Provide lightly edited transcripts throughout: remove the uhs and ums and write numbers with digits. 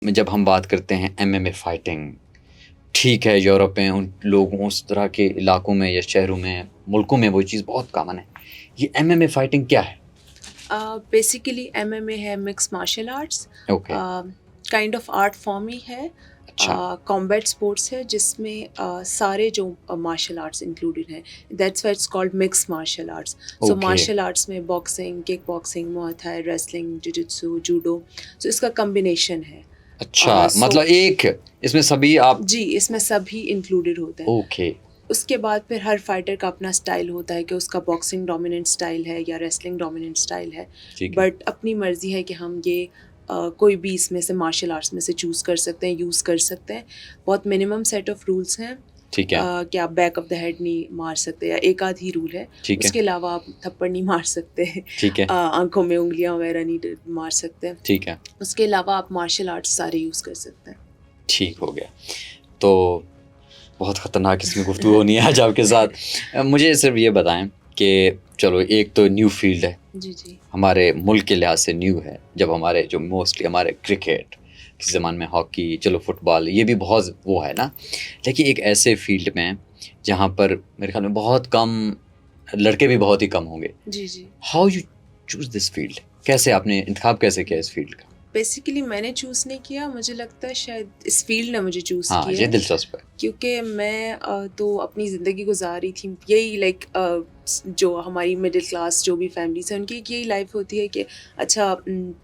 जब हम बात करते हैं एमएमए फाइटिंग, ठीक है यूरोप में उन लोगों उस तरह के इलाकों में या शहरों में, मुल्कों में वो चीज़ बहुत कॉमन है। ये एमएमए फाइटिंग क्या है? बेसिकली एमएमए है mix martial arts, okay, kind of art form ही है। अच्छा, कॉम्बैट स्पोर्ट्स है जिसमें सारे जो मार्शल आर्ट्स इंक्लूडेड हैं, that's why it's called mix martial arts. So okay, martial arts में boxing, kick boxing, muay Thai, wrestling, jujitsu, judo, so इसका कम्बिनेशन है। अच्छा सो मतलब एक इसमें सभी आप जी, इसमें सभी इंक्लूडेड होते हैं। ओके, उसके बाद फिर हर फाइटर का अपना स्टाइल होता है कि उसका बॉक्सिंग डोमिनेंट स्टाइल है या रेसलिंग डोमिनेंट स्टाइल है। ठीक है, बट अपनी मर्ज़ी है कि हम ये कोई भी इसमें से मार्शल आर्ट्स में से चूज़ कर सकते हैं, यूज़ कर सकते हैं। बहुत मिनिमम सेट ऑफ रूल्स हैं ठीक है, कि आप बैक ऑफ द हेड नहीं मार सकते, या एक आध ही रूल है। ठीक है, उसके अलावा आप थप्पड़ नहीं मार सकते, ठीक है, आंखों में उंगलियां वगैरह नहीं मार सकते। ठीक है, उसके अलावा आप मार्शल आर्ट्स सारे यूज़ कर सकते हैं। ठीक हो गया। तो बहुत ख़तरनाक इसमें गुफ्तगू होनी है आज आपके साथ। मुझे सिर्फ ये बताएं कि चलो एक तो न्यू फील्ड है, जी जी हमारे मुल्क के लिहाज से न्यू है। जब हमारे जो मोस्टली हमारे क्रिकेट, किसी ज़माने में हॉकी, चलो फुटबॉल, ये भी बहुत वो है ना। लेकिन एक ऐसे फील्ड में जहाँ पर मेरे ख्याल में बहुत कम लड़के भी बहुत ही कम होंगे। जी जी how you choose this field? कैसे आपने इंतखाब कैसे किया इस फील्ड का? बेसिकली मैंने चूज़ नहीं किया, मुझे लगता है शायद इस फील्ड ने मुझे चूज़ हाँ, किया ये है। दिलचस्प है। क्योंकि मैं तो अपनी ज़िंदगी गुजार रही थी यही लाइक जो हमारी मिडिल क्लास जो भी फैमिलीज हैं उनकी एक यही लाइफ होती है कि अच्छा,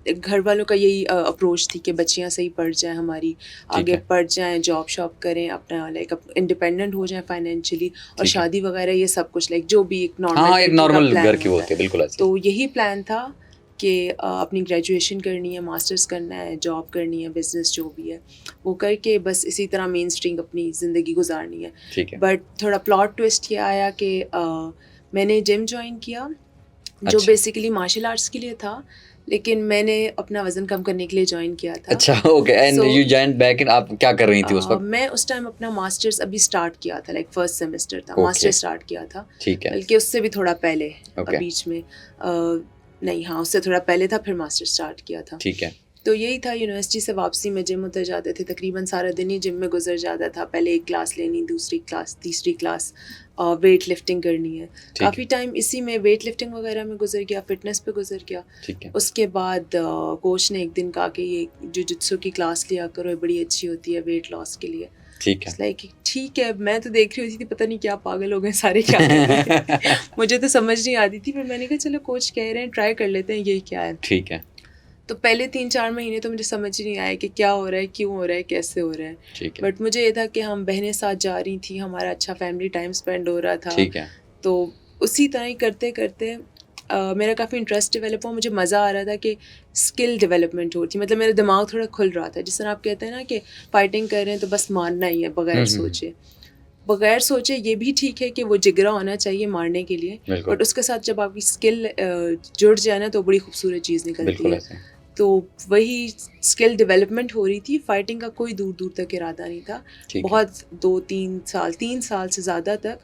घर वालों का यही अप्रोच थी कि बच्चियां सही पढ़ जाएं हमारी, ठीक आगे है, पढ़ जाएं, जॉब शॉप करें, अपना लाइक इंडिपेंडेंट हो जाएं फाइनेंशियली, और ठीक है। शादी वगैरह ये सब कुछ लाइक जो भी एक हाँ, नॉर्मल हाँ, एक लड़की का नॉर्मल प्लान घर की वो होता है। होती है, बिल्कुल ऐसे ही। तो यही प्लान था कि अपनी ग्रेजुएशन करनी है, मास्टर्स करना है, जॉब करनी है, बिज़नेस जो भी है वो करके बस इसी तरह मेन स्ट्रीम अपनी ज़िंदगी गुजारनी है। ठीक है। बट थोड़ा प्लॉट ट्विस्ट ये आया कि मैंने जिम ज्वाइन किया जो अच्छा, बेसिकली मार्शल आर्ट्स के लिए था, लेकिन मैंने अपना वज़न कम करने के लिए ज्वाइन किया था। अच्छा okay and so you joined back in आप क्या कर रही थी उस वक़्त? मैं उस टाइम अपना मास्टर्स अभी स्टार्ट किया था, लाइक फर्स्ट सेमेस्टर था, ओके, मास्टर स्टार्ट किया था, ठीक है, बल्कि उससे भी थोड़ा पहले, ओके, बीच में नहीं, हाँ उससे थोड़ा पहले था, फिर मास्टर स्टार्ट किया था। ठीक है, तो यही था, यूनिवर्सिटी से वापसी में जिम उतर जाते थे, तकरीबन सारा दिन ही जिम में गुजर जाता था। पहले एक क्लास लेनी, दूसरी क्लास, तीसरी क्लास, वेट लिफ्टिंग करनी है। ठीक काफ़ी है, टाइम इसी में वेट लिफ्टिंग वगैरह में गुजर गया, फिटनेस पे गुजर गया। ठीक है, उसके बाद कोच ने एक दिन कहा कि ये जुजित्सु की क्लास लिया करो, ये बड़ी अच्छी होती है वेट लॉस के लिए। ठीक है। लाइक ठीक है, मैं तो देख रही होती थी पता नहीं क्या पागल हो गए सारे, क्या कर रहे हैं मुझे तो समझ नहीं आती थी, फिर मैंने कहा चलो कोच कह रहे हैं ट्राई कर लेते हैं, यही क्या है। ठीक है, तो पहले 3-4 महीने तो मुझे समझ ही नहीं आया कि क्या हो रहा है, क्यों हो रहा है, कैसे हो रहा है। ठीक है, बट मुझे ये था कि हम बहनें साथ जा रही थी, हमारा अच्छा फैमिली टाइम स्पेंड हो रहा था। ठीक है, तो उसी तरह ही करते करते मेरा काफ़ी इंटरेस्ट डेवलप हुआ, मुझे मज़ा आ रहा था कि स्किल डेवलपमेंट हो रही थी, मतलब मेरा दिमाग थोड़ा खुल रहा था। जिस तरह आप कहते हैं ना कि फाइटिंग कर रहे हैं तो बस मारना ही है बगैर सोचे। बगैर सोचे ये भी ठीक है कि वो जिगरा होना चाहिए मारने के लिए, बिल्कुल, बट उसके साथ जब आपकी स्किल जुड़ जाए ना तो बड़ी खूबसूरत चीज़ निकलती बिल्कुल है। ऐसे। तो वही स्किल डेवलपमेंट हो रही थी, फाइटिंग का कोई दूर दूर तक इरादा नहीं था। ठीक है। बहुत 2-3 साल, 3 साल से ज़्यादा तक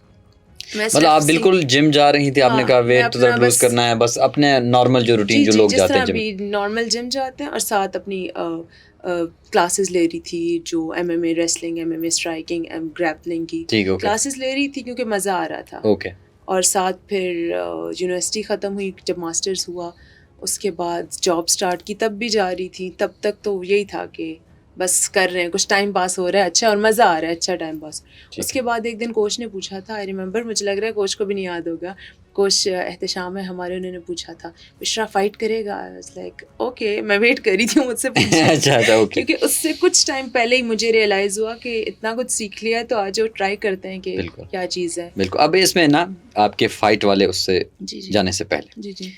मैं मतलब सिर्फ आप बिल्कुल जिम जा रही थी, आपने कहा हाँ, मैं वेट तो अपना ज़रा लूज़ बस करना है, बस अपने नॉर्मल जो रूटीन जी जो जी लोग जिस जाते तरह हैं जिम। अभी नॉर्मल जिम जाते हैं, और साथ अपनी क्लासेस ले रही थी, जो MMA wrestling, MMA striking, grappling की ठीक, ओके, क्लासेस ले रही थी क्योंकि मज़ा आ रहा था। ओके, और साथ फिर यूनिवर्सिटी ख़त्म हुई, जब मास्टर्स हुआ उसके बाद जॉब स्टार्ट की, तब भी जा रही थी। तब तक तो यही था कि बस कर रहे हैं, कुछ टाइम पास हो रहा है अच्छा, और मज़ा आ रहा है, अच्छा टाइम पास। ठीक उसके है। बाद एक दिन कोच ने पूछा था, आई रिमेंबर, मुझे लग रहा है कोच को भी नहीं याद होगा, कोच एहतशाम है हमारे, उन्होंने पूछा था मिश्रा फाइट करेगा। आई वाज लाइक ओके, मैं वेट कर रही थी मुझसे पूछे अच्छा, अच्छा, ओके, क्योंकि उससे कुछ टाइम पहले ही मुझे रियलाइज़ हुआ कि इतना कुछ सीख लिया है तो आज वो ट्राई करते हैं कि बिल्कुल, क्या चीज़ है। बिल्कुल। अब इसमें ना आपके फाइट वाले उससे जी जी जाने से पहले जी जी